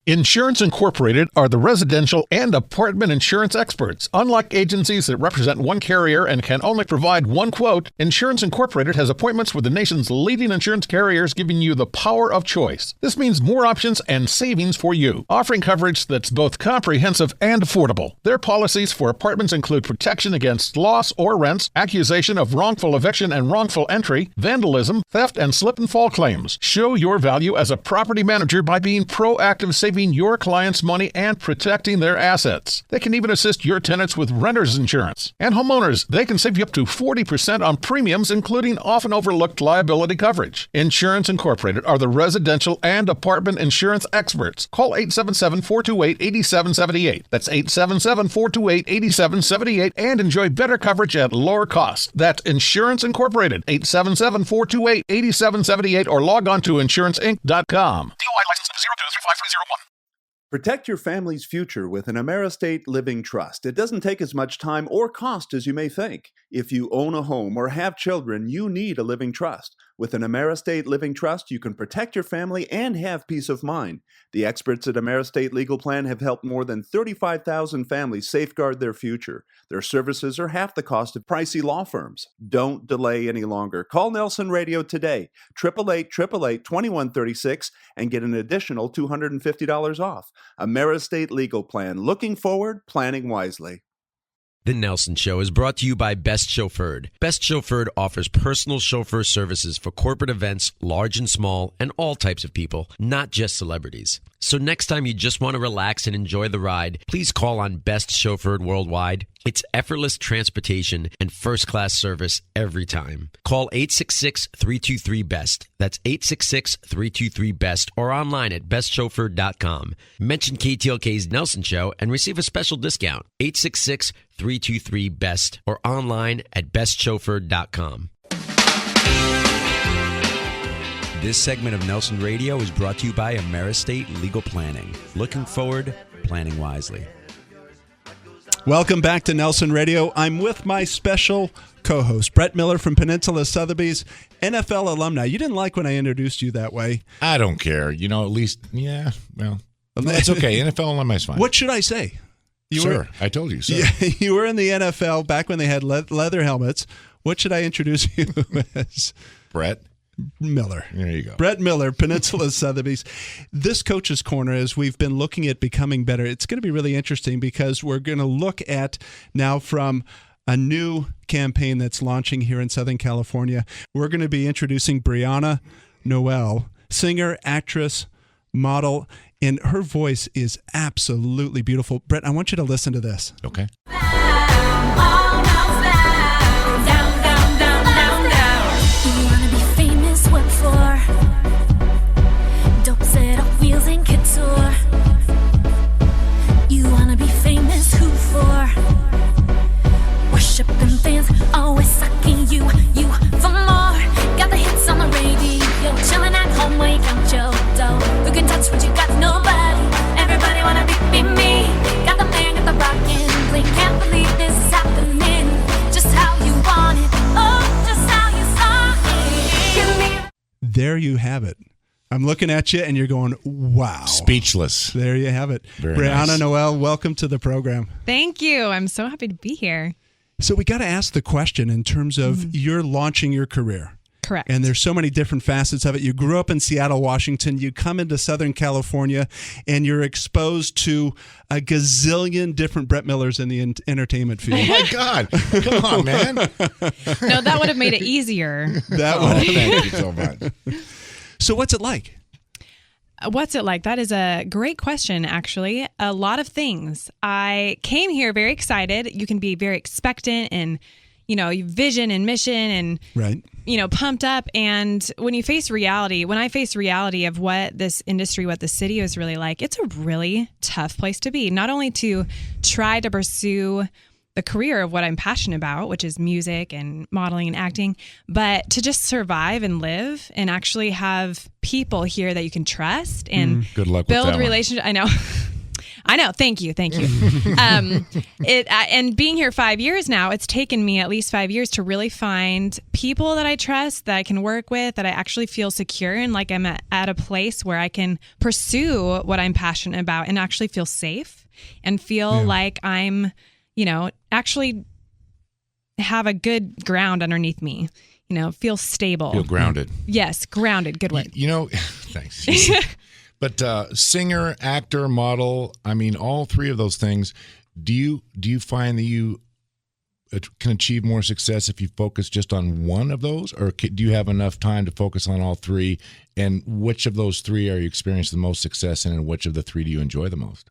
H: Insurance Incorporated are the residential and apartment insurance experts. Unlike agencies that represent one carrier and can only provide one quote, Insurance Incorporated has appointments with the nation's leading insurance carriers, giving you the power of choice. This means more options and savings for you, offering coverage that's both comprehensive and affordable. Their policies for apartments include protection against loss or rents, accusation of wrongful eviction and wrongful entry, vandalism, theft, and slip and fall claims. Show your value as a property manager by being proactive, saving your clients' money and protecting their assets. They can even assist your tenants with renter's insurance. And homeowners, they can save you up to 40% on premiums, including often overlooked liability coverage. Insurance Incorporated are the residential and apartment insurance experts. Call 877-428-8778. That's 877-428-8778 and enjoy better coverage at lower costs. That's Insurance Incorporated, 877-428-8778, or log on to insuranceinc.com.
G: DOI license 0235301.
K: Protect your family's future with an AmeriEstate Living Trust. It doesn't take as much time or cost as you may think. If you own a home or have children, you need a living trust. With an AmeriEstate Living Trust, you can protect your family and have peace of mind. The experts at AmeriEstate Legal Plan have helped more than 35,000 families safeguard their future. Their services are half the cost of pricey law firms. Don't delay any longer. Call Nelson Radio today, 888-888-2136, and get an additional $250 off. AmeriEstate Legal Plan. Looking forward, planning wisely.
A: The Nelson Show is brought to you by Best Chauffeured. Best Chauffeured offers personal chauffeur services for corporate events, large and small, and all types of people, not just celebrities. So next time you just want to relax and enjoy the ride, please call on Best Chauffeured Worldwide. It's effortless transportation and first-class service every time. Call 866-323-BEST. That's 866-323-BEST or online at bestchauffeured.com. Mention KTLK's Nelson Show and receive a special discount. 866-323-BEST or online at bestchauffeured.com. This segment of Nelson Radio is brought to you by AmeriEstate Legal Planning. Looking forward, planning wisely.
B: Welcome back to Nelson Radio. I'm with my special co-host, Brett Miller from Peninsula Sotheby's, NFL alumni. You didn't like when I introduced you that way.
F: I don't care. You know, at least, yeah, well, it's okay. NFL alumni is fine.
B: What should I say?
F: Sir, I told you, sir.
B: Yeah, you were in the NFL back when they had leather helmets. What should I introduce you as?
F: Brett
B: Miller.
F: There you go.
B: Brett Miller, Peninsula Sotheby's. This Coach's Corner, as we've been looking at becoming better, it's going to be really interesting because we're going to look at now from a new campaign that's launching here in Southern California. We're going to be introducing Breyanne Noelle, singer, actress, model, and her voice is absolutely beautiful. Brett, I want you to listen to this.
F: Okay.
M: Always sucking you for more. Got the hits on the radio, chilling at home while you count your dough. Who can touch what you got? Nobody. Everybody wanna be me. Got the man, got the rockin'. They can't believe this is happening. Just how you want it. Oh, just how you saw it.
B: There you have it. I'm looking at you and you're going, wow.
F: Speechless.
B: There you have it.
F: Breyanne
B: nice. Noelle, welcome to the program.
N: Thank you. I'm so happy to be here.
B: So we got to ask the question in terms of you're launching your career.
N: Correct.
B: And there's so many different facets of it. You grew up in Seattle, Washington. You come into Southern California, and you're exposed to a gazillion different Brett Millers in the entertainment field.
F: Oh, my God. Come on, man.
N: No, that would have made it easier.
F: Thank you so much.
B: So what's it like?
N: What's it like? That is a great question, actually. A lot of things. I came here very excited. You can be very expectant and, vision and mission and,
B: right.
N: Pumped up. And when I face reality of what this industry, what the city is really like, it's a really tough place to be. Not only to try to pursue the career of what I'm passionate about, which is music and modeling and acting, but to just survive and live and actually have people here that you can trust and
F: good luck
N: build
F: with that
N: relationships. I know. Thank you. And being here 5 years now, it's taken me at least 5 years to really find people that I trust, that I can work with, that I actually feel secure and like I'm at a place where I can pursue what I'm passionate about and actually feel safe and feel like I'm actually have a good ground underneath me, feel stable.
F: Feel grounded.
N: Yes, grounded. Good word.
F: Thanks. But singer, actor, model, all three of those things, do you find that you can achieve more success if you focus just on one of those? Or do you have enough time to focus on all three? And which of those three are you experiencing the most success in, and which of the three do you enjoy the most?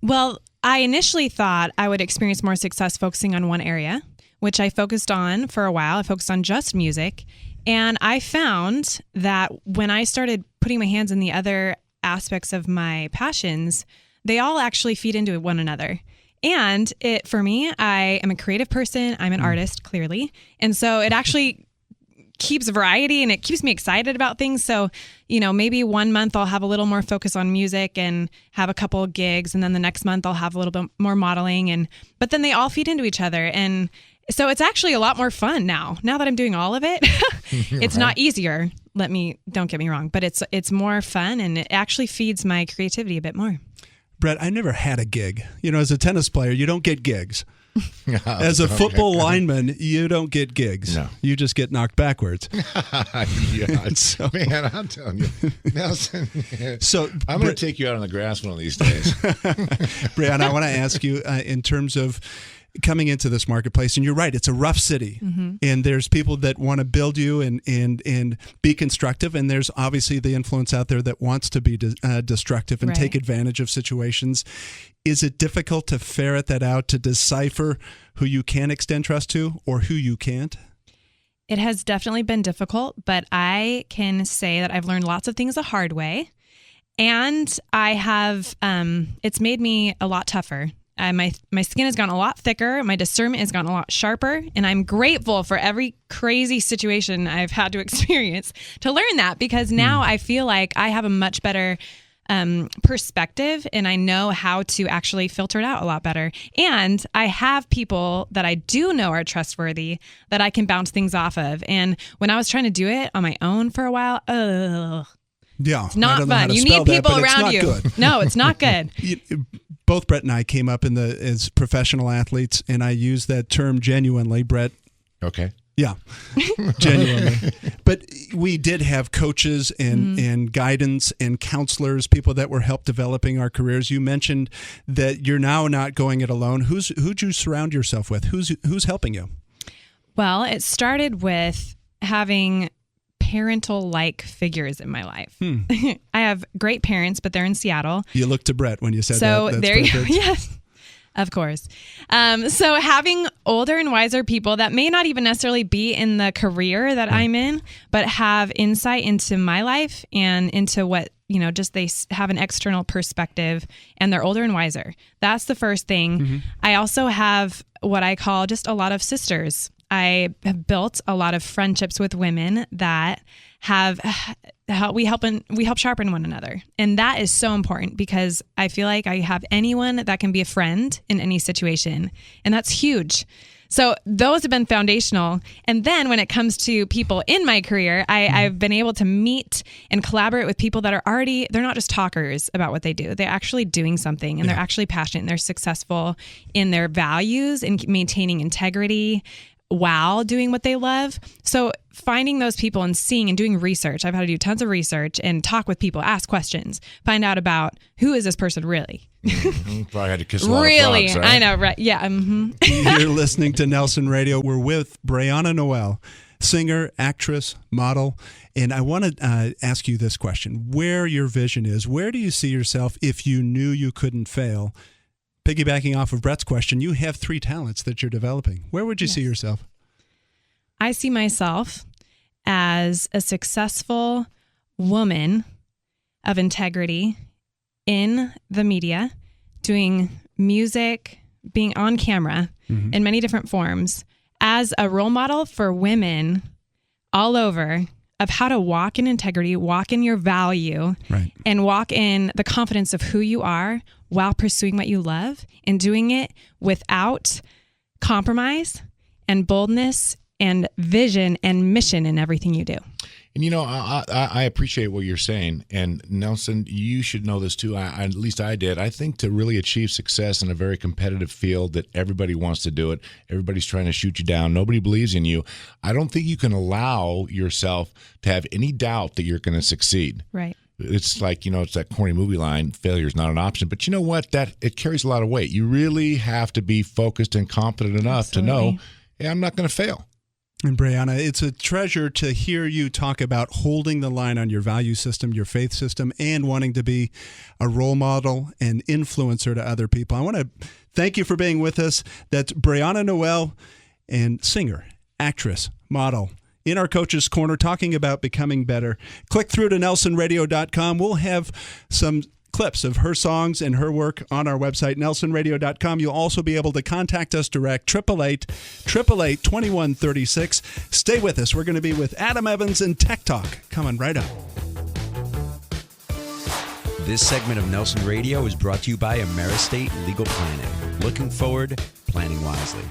N: Well, I initially thought I would experience more success focusing on one area, which I focused on for a while. I focused on just music. And I found that when I started putting my hands in the other aspects of my passions, they all actually feed into one another. And for me, I am a creative person. I'm an artist, clearly. And so it actually keeps variety and it keeps me excited about things. So, maybe 1 month I'll have a little more focus on music and have a couple of gigs. And then the next month I'll have a little bit more modeling. But then they all feed into each other. And so it's actually a lot more fun now that I'm doing all of it. It's not easier. Don't get me wrong, but it's more fun and it actually feeds my creativity a bit more.
B: Brett, I never had a gig. as a tennis player, you don't get gigs. As a football lineman, you don't get gigs.
F: No.
B: You just get knocked backwards.
F: Man, I'm telling you. Nelson, so I'm going to take you out on the grass one of these days.
B: Breyanne, I want to ask you in terms of coming into this marketplace, and you're right, it's a rough city, and there's people that want to build you and be constructive, and there's obviously the influence out there that wants to be destructive and take advantage of situations. Is it difficult to ferret that out, to decipher who you can extend trust to or who you can't?
N: It has definitely been difficult, but I can say that I've learned lots of things the hard way, and I have it's made me a lot tougher. My skin has gotten a lot thicker. My discernment has gotten a lot sharper. And I'm grateful for every crazy situation I've had to experience to learn that, because now I feel like I have a much better perspective, and I know how to actually filter it out a lot better. And I have people that I do know are trustworthy that I can bounce things off of. And when I was trying to do it on my own for a while,
B: yeah,
N: it's not fun. You need people around you.
B: Good.
N: No, it's not good.
B: Both Brett and I came up as professional athletes, and I use that term genuinely, Brett.
F: Okay.
B: Yeah, genuinely. But we did have coaches and guidance and counselors, people that were help developing our careers. You mentioned that you're now not going it alone. Who'd you surround yourself with? Who's helping you?
N: Well, it started with having parental-like figures in my life. I have great parents, but they're in Seattle.
B: You looked to Brett when you said that.
N: So
B: That's
N: there you go.
B: perfect.
N: Yes. Of course. So having older and wiser people that may not even necessarily be in the career that I'm in, but have insight into my life and into what, just they have an external perspective and they're older and wiser. That's the first thing. I also have what I call just a lot of sisters. I have built a lot of friendships with women that we help sharpen one another. And that is so important because I feel like I have anyone that can be a friend in any situation. And that's huge. So those have been foundational. And then when it comes to people in my career, I've been able to meet and collaborate with people that are they're not just talkers about what they do. They're actually doing something and they're actually passionate and they're successful in their values and maintaining integrity while doing what they love. So finding those people and seeing and doing research, I've had to do tons of research and talk with people, ask questions, find out about who is this person really.
F: Probably had to kiss a lot
N: really,
F: of frogs, right?
N: I know, right? Yeah.
B: You're listening to Nelson Radio. We're with Breyanne Noelle, singer, actress, model. And I want to ask you this question. Where your vision is, where do you see yourself if you knew you couldn't fail? Piggybacking off of Brett's question, you have 3 talents that you're developing. Where would you see yourself?
N: I see myself as a successful woman of integrity in the media, doing music, being on camera in many different forms, as a role model for women all over of how to walk in integrity, walk in your value, and walk in the confidence of who you are while pursuing what you love and doing it without compromise and boldness and vision and mission in everything you do.
F: And I appreciate what you're saying. And Nelson, you should know this too. At least I did. I think to really achieve success in a very competitive field that everybody wants to do it, everybody's trying to shoot you down, nobody believes in you. I don't think you can allow yourself to have any doubt that you're going to succeed.
N: Right.
F: It's like, it's that corny movie line, failure is not an option. But you know what? It carries a lot of weight. You really have to be focused and confident enough to know, hey, I'm not going to fail.
B: And Breyanne, it's a treasure to hear you talk about holding the line on your value system, your faith system, and wanting to be a role model and influencer to other people. I want to thank you for being with us. That's Breyanne Noelle, and singer, actress, model, in our Coach's Corner, talking about becoming better. Click through to nelsonradio.com. We'll have some clips of her songs and her work on our website, nelsonradio.com. You'll also be able to contact us direct, 888-888-2136. Stay with us. We're going to be with Adam Evans and Tech Talk coming right up.
A: This segment of Nelson Radio is brought to you by AmeriEstate Legal Planning. Looking forward, planning wisely.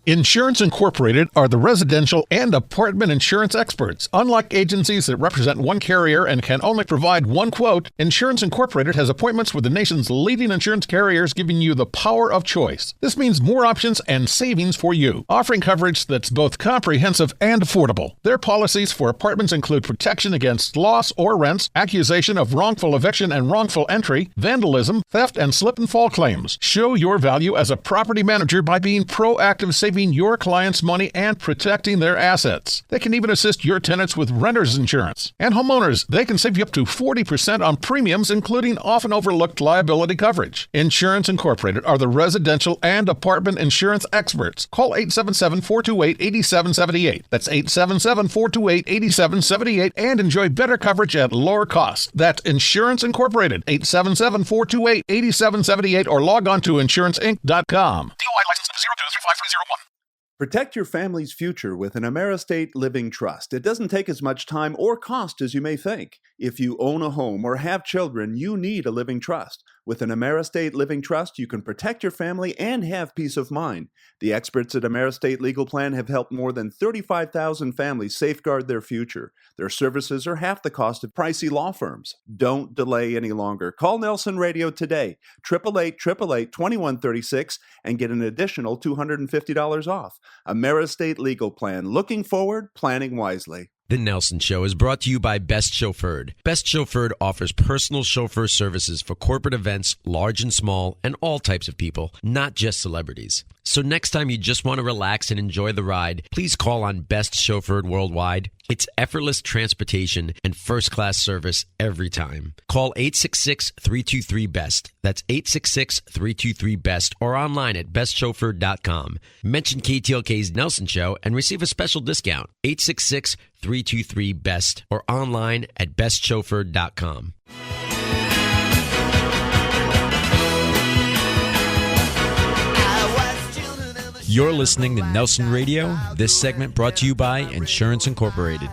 H: Insurance Incorporated are the residential and apartment insurance experts. Unlike agencies that represent one carrier and can only provide one quote, Insurance Incorporated has appointments with the nation's leading insurance carriers, giving you the power of choice. This means more options and savings for you, offering coverage that's both comprehensive and affordable. Their policies for apartments include protection against loss or rents, accusation of wrongful eviction and wrongful entry, vandalism, theft, and slip and fall claims. Show your value as a property manager by being proactive, saving your clients' money and protecting their assets. They can even assist your tenants with renter's insurance. And homeowners, they can save you up to 40% on premiums, including often overlooked liability coverage. Insurance Incorporated are the residential and apartment insurance experts. Call 877-428-8778. That's 877-428-8778 and enjoy better coverage at lower cost. That's Insurance Incorporated, 877-428-8778 or log on to insuranceinc.com.
G: DOI license number 0235301.
K: Protect your family's future with an AmeriEstate Living Trust. It doesn't take as much time or cost as you may think. If you own a home or have children, you need a living trust. With an AmeriEstate Living Trust, you can protect your family and have peace of mind. The experts at AmeriEstate Legal Plan have helped more than 35,000 families safeguard their future. Their services are half the cost of pricey law firms. Don't delay any longer. Call Nelson Radio today, 888-888-2136, and get an additional $250 off. AmeriEstate Legal Plan. Looking forward, planning wisely.
A: The Nelson Show is brought to you by Best Chauffeured. Best Chauffeured offers personal chauffeur services for corporate events, large and small, and all types of people, not just celebrities. So next time you just want to relax and enjoy the ride, please call on Best Chauffeured Worldwide. It's effortless transportation and first-class service every time. Call 866-323-BEST. That's 866-323-BEST or online at bestchauffeured.com. Mention KTLK's Nelson Show and receive a special discount. 866-323-BEST or online at bestchauffeured.com.
O: You're listening to Nelson Radio. This segment brought to you by Insurance Incorporated.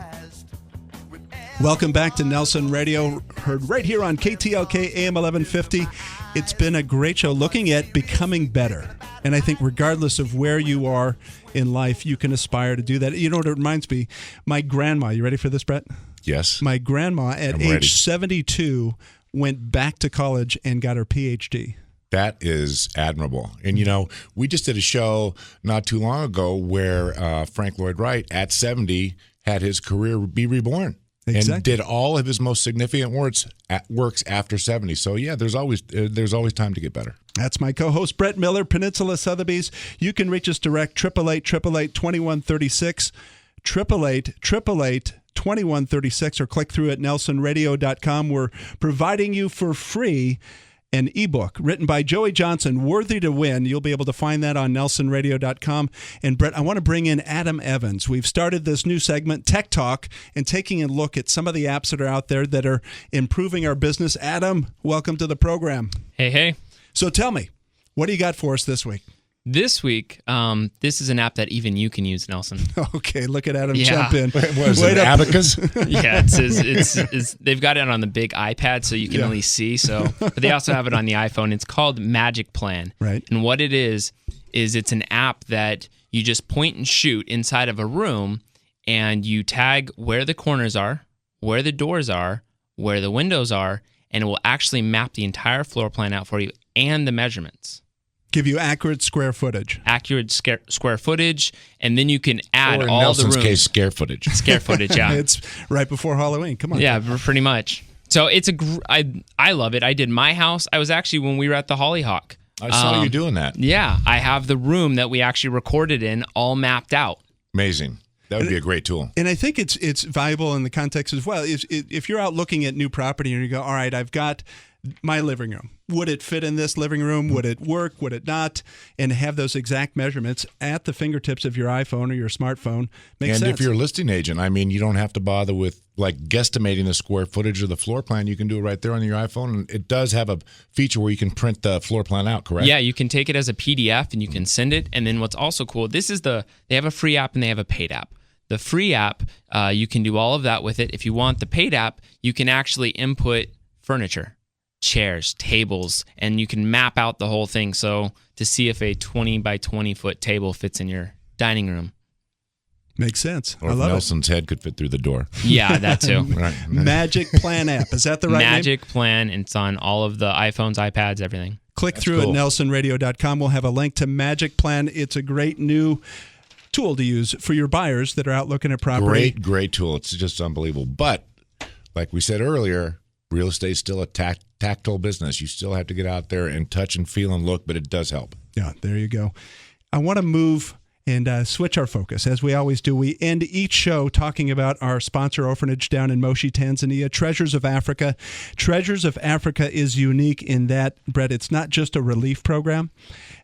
B: Welcome back to Nelson Radio, heard right here on KTLK AM 1150. It's been a great show looking at becoming better. And I think regardless of where you are in life, you can aspire to do that. You know what it reminds me? My grandma, you ready for this, Brett?
F: Yes.
B: My grandma at age 72 went back to college and got her PhD.
F: That is admirable. And, you know, we just did a show not too long ago where Frank Lloyd Wright, at 70, had his career be reborn.
B: Exactly.
F: And did all of his most significant works after 70. So, yeah, there's always time to get better.
B: That's my co-host, Brett Miller, Peninsula Sotheby's. You can reach us direct, 888-888-2136, 888-888-2136, or click through at nelsonradio.com. We're providing you for free an ebook written by Joey Johnson, Worthy to Win. You'll be able to find that on nelsonradio.com. And Brett, I want to bring in Adam Evans. We've started this new segment, Tech Talk, and taking a look at some of the apps that are out there that are improving our business. Adam, welcome to the program.
P: Hey.
B: So tell me, what do you got for us this week?
P: This week, this is an app that even you can use, Nelson.
B: Okay, look at Adam jump in.
F: What is it, Abacus?
P: Yeah, it's they've got it on the big iPad, so you can at least see. But they also have it on the iPhone. It's called Magic Plan.
B: Right.
P: And what it is it's an app that you just point and shoot inside of a room, and you tag where the corners are, where the doors are, where the windows are, and it will actually map the entire floor plan out for you and the measurements.
B: Give you accurate square footage.
P: Square footage, and then you can add
F: or in
P: all
F: Nelson's
P: the rooms.
F: case, scare footage.
P: Scare footage, yeah.
B: It's right before Halloween. Come on.
P: Yeah, pretty much. So it's I love it. I did my house. I was actually when we were at the Hollyhock.
F: I saw you doing that.
P: Yeah, I have the room that we actually recorded in all mapped out.
F: Amazing. That would be a great tool.
B: And I think it's valuable in the context as well. If you're out looking at new property and you go, all right, I've got my living room. Would it fit in this living room? Would it work? Would it not? And have those exact measurements at the fingertips of your iPhone or your smartphone makes sense.
F: And if you're a listing agent, I mean, you don't have to bother with like guesstimating the square footage of the floor plan. You can do it right there on your iPhone. And it does have a feature where you can print the floor plan out, correct?
P: Yeah, you can take it as a PDF and you can send it. And then what's also cool, they have a free app and they have a paid app. The free app, you can do all of that with it. If you want the paid app, you can actually input furniture. Chairs, tables, and you can map out the whole thing so to see if a 20 by 20 foot table fits in your dining room.
B: Makes sense.
F: Or
B: I
F: if
B: love
F: Nelson's head could fit through the door.
P: Yeah, that too.
F: Right.
B: Magic Plan app. Is that the right
P: Magic
B: name?
P: Plan. It's on all of the iPhones, iPads, everything.
B: Click through at nelsonradio.com. We'll have a link to Magic Plan. It's a great new tool to use for your buyers that are out looking at property.
F: Great tool. It's just unbelievable. But like we said earlier, real estate's still a tactile business. You still have to get out there and touch and feel and look, but it does help.
B: Yeah, there you go. I want to move and switch our focus. As we always do, we end each show talking about our sponsor orphanage down in Moshi, Tanzania, Treasures of Africa. Treasures of Africa is unique in that, Brett, it's not just a relief program.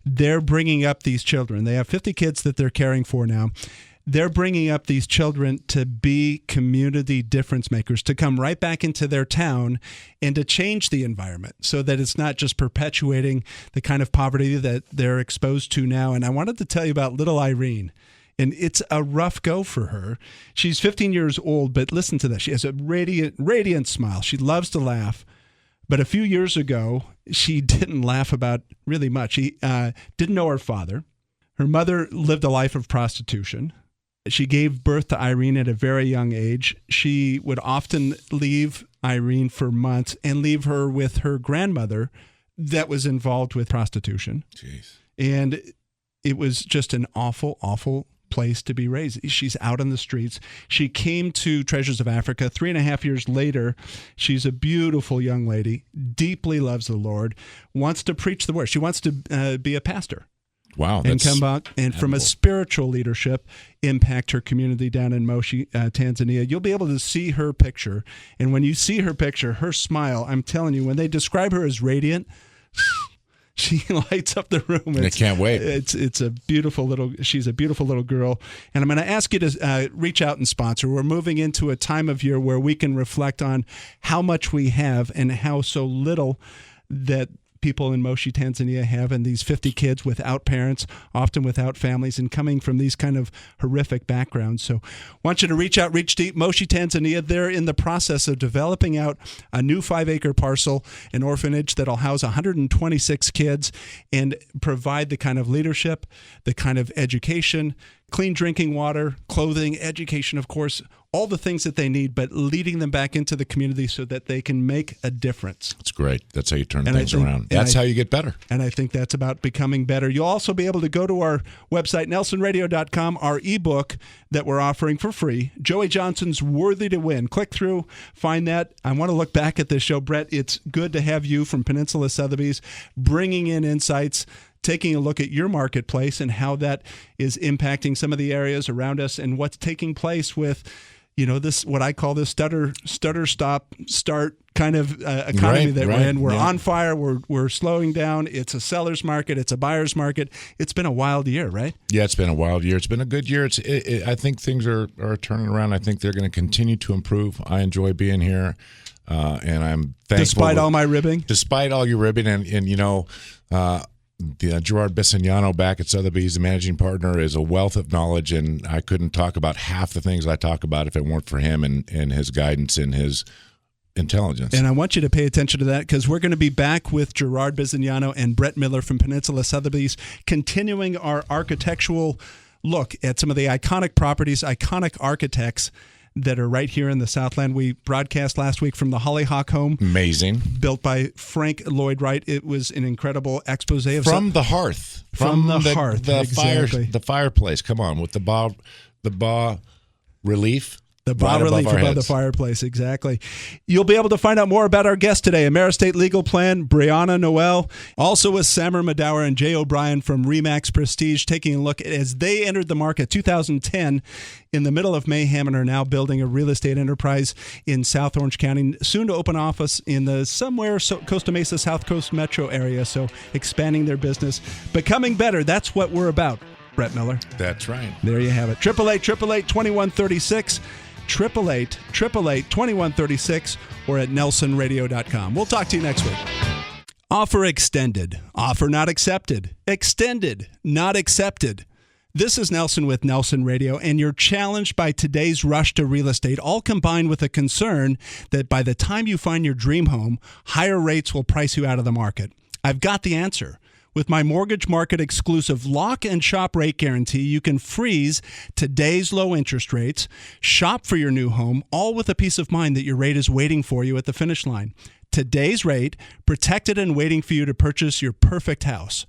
B: They're bringing up these children. They have 50 kids that they're caring for now. they're bringing up these children to be community difference makers, to come right back into their town and to change the environment so that it's not just perpetuating the kind of poverty that they're exposed to now. And I wanted to tell you about little Irene. And it's a rough go for her. She's 15 years old, but listen to this. She has a radiant smile. She loves to laugh. But a few years ago, she didn't laugh about really much. She didn't know her father. Her mother lived a life of prostitution. She gave birth to Irene at a very young age. She would often leave Irene for months and leave her with her grandmother that was involved with prostitution.
F: Jeez.
B: And it was just an awful, awful place to be raised. She's out on the streets. She came to Treasures of Africa 3.5 years later. She's a beautiful young lady, deeply loves the Lord, wants to preach the word. She wants to be a pastor.
F: Wow.
B: And come back and from a spiritual leadership impact her community down in Moshi, Tanzania. You'll be able to see her picture. And when you see her picture, her smile, I'm telling you, when they describe her as radiant, she lights up the room.
F: I can't wait.
B: It's a beautiful she's a beautiful little girl. And I'm going to ask you to reach out and sponsor. We're moving into a time of year where we can reflect on how much we have and how so little that people in Moshi, Tanzania have, and these 50 kids without parents, often without families, and coming from these kind of horrific backgrounds. So I want you to reach out, reach deep. Moshi, Tanzania, they're in the process of developing out a new 5-acre parcel, an orphanage that'll house 126 kids and provide the kind of leadership, the kind of education, clean drinking water, clothing, education, of course, all the things that they need, but leading them back into the community so that they can make a difference.
F: That's great. That's how you turn things around. That's how you get better.
B: And I think that's about becoming better. You'll also be able to go to our website, nelsonradio.com, our ebook that we're offering for free, Joey Johnson's Worthy to Win. Click through, find that. I want to look back at this show. Brett, it's good to have you from Peninsula Sotheby's bringing in insights, taking a look at your marketplace and how that is impacting some of the areas around us and what's taking place with, this, what I call this stutter, stop, start kind of economy that we're in. We're on fire. We're slowing down. It's a seller's market. It's a buyer's market. It's been a wild year, right?
F: Yeah, it's been a wild year. It's been a good year. I think things are turning around. I think they're going to continue to improve. I enjoy being here, and I'm thankful.
B: Despite all my ribbing?
F: Despite all your ribbing, and Gerard Bessignano back at Sotheby's, the managing partner, is a wealth of knowledge, and I couldn't talk about half the things I talk about if it weren't for him and his guidance and his intelligence.
B: And I want you to pay attention to that because we're going to be back with Gerard Bessignano and Brett Miller from Peninsula Sotheby's, continuing our architectural look at some of the iconic properties, iconic architects that are right here in the Southland. We broadcast last week from the Hollyhock home.
F: Amazing.
B: Built by Frank Lloyd Wright. It was an incredible expose of
F: From the hearth.
B: From the hearth. Exactly.
F: The fireplace. Come on, with the bas relief.
B: The bas relief above the fireplace, exactly. You'll be able to find out more about our guest today, AmeriEstate Legal Plan, Breyanne Noelle, also with Samer Mudawar and Jay O'Brien from ReMax Prestige, taking a look at as they entered the market 2010 in the middle of mayhem and are now building a real estate enterprise in South Orange County, soon to open office in the Costa Mesa South Coast metro area, so expanding their business, becoming better. That's what we're about, Brett Miller.
F: That's right.
B: There you have it. 888-888-2136. 888-888-2136 or at nelsonradio.com. We'll talk to you next week. Offer extended. Offer not accepted. Extended. Not accepted. This is Nelson with Nelson Radio, and you're challenged by today's rush to real estate, all combined with a concern that by the time you find your dream home, higher rates will price you out of the market. I've got the answer. With my Mortgage Market exclusive lock and shop rate guarantee, you can freeze today's low interest rates, shop for your new home, all with a peace of mind that your rate is waiting for you at the finish line. Today's rate, protected and waiting for you to purchase your perfect house.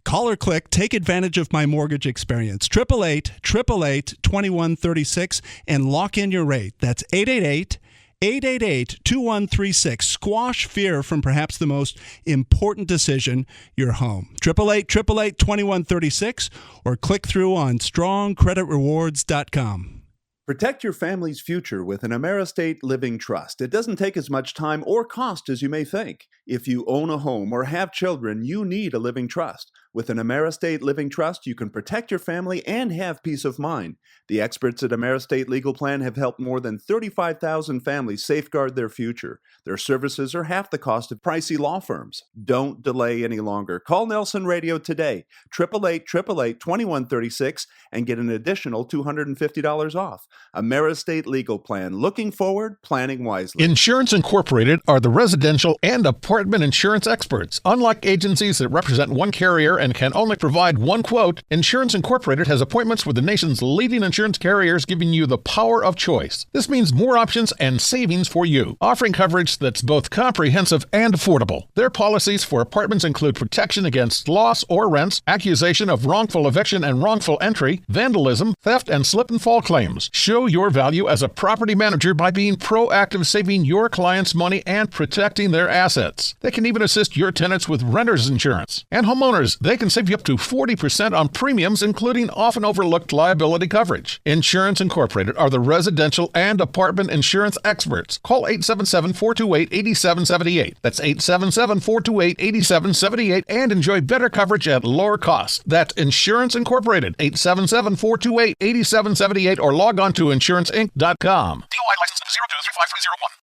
B: Call or click, take advantage of my mortgage experience. 888-888-2136 and lock in your rate. That's 888-2136. Squash fear from perhaps the most important decision, your home. 888-888-2136 or click through on strongcreditrewards.com.
K: Protect your family's future with an AmeriEstate Living Trust. It doesn't take as much time or cost as you may think. If you own a home or have children, you need a living trust. With an AmeriEstate Living Trust, you can protect your family and have peace of mind. The experts at AmeriEstate Legal Plan have helped more than 35,000 families safeguard their future. Their services are half the cost of pricey law firms. Don't delay any longer. Call Nelson Radio today, 888-888-2136, and get an additional $250 off. AmeriEstate Legal Plan. Looking forward, planning wisely.
H: Insurance Incorporated are the residential and apartment insurance experts. Unlike agencies that represent one carrier and can only provide one quote, Insurance Incorporated has appointments with the nation's leading insurance carriers, giving you the power of choice. This means more options and savings for you, offering coverage that's both comprehensive and affordable. Their policies for apartments include protection against loss or rents, accusation of wrongful eviction and wrongful entry, vandalism, theft, and slip and fall claims. Show your value as a property manager by being proactive, saving your clients money and protecting their assets. They can even assist your tenants with renter's insurance. And homeowners, they can save you up to 40% on premiums, including often overlooked liability coverage. Insurance Incorporated are the residential and apartment insurance experts. Call 877-428-8778. That's 877-428-8778 and enjoy better coverage at lower cost. That's Insurance Incorporated, 877-428-8778, or log on to insuranceinc.com.
G: DOI license number 0235301.